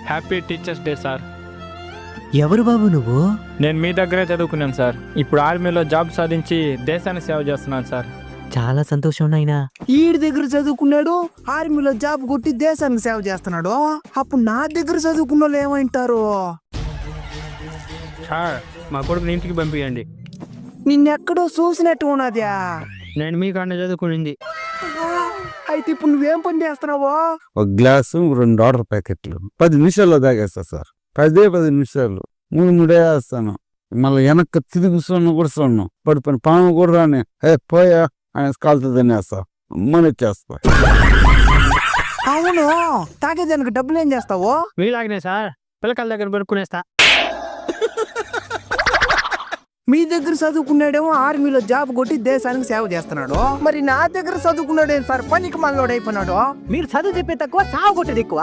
Happy teachers day sir. ఎవరు బాబు నువ్వు? నేను మీ దగ్గరే చదువుకున్నాను సార్. ఇప్పుడు ఆర్మీలో జాబ్ సాధించి దేశానికి సేవ చేస్తున్నాను సార్. చాలా సంతోషం నాయనా. ఈడి దగ్గర చదువుకున్నాడు, ఆర్మీలో జాబ్ కొట్టి దేశానికి సేవ చేస్తున్నాడు. అప్పుడు నా దగ్గర చదువుకున్న వాళ్ళు ఏమంటారు? సార్ మా కొడుకుని ఇంటికి పంపించండి. నిన్నెక్కడో చూసినట్టు ఉన్నదా? నేను మీకన్నా చదువుకునింది. అయితే ఇప్పుడు నువ్వేం పని చేస్తున్నావో? ఒక గ్లాసు 2 వాటర్ ప్యాకెట్లు 10 నిమిషాల్లో తాగేస్తా సార్. 10 నిమిషాలు 3 వేస్తాను. మళ్ళీ వెనక్కి తిరిగి కూడా చూడను. పడిపోయిన పాము కూడా రాని పోయా ఆయన కాలుతో తినేస్తా. ఇచ్చేస్తా. అవును, తాగేదానికి డబ్బులు ఏం చేస్తావు? మీలాగనే సార్, పిల్లకాయల దగ్గర పెట్టుకునేస్తా. మీ దగ్గర చదువుకున్నాడేమో ఆర్మీలో జాబ్ కొట్టి దేశానికి సేవ చేస్తున్నాడు. మరి నా దగ్గర చదువుకున్నాడే సార్ పనికి మనలోడు అయిపోయినాడు. మీరు చదువు చెప్పే తక్కువ, సాగు కొట్టేది ఎక్కువ.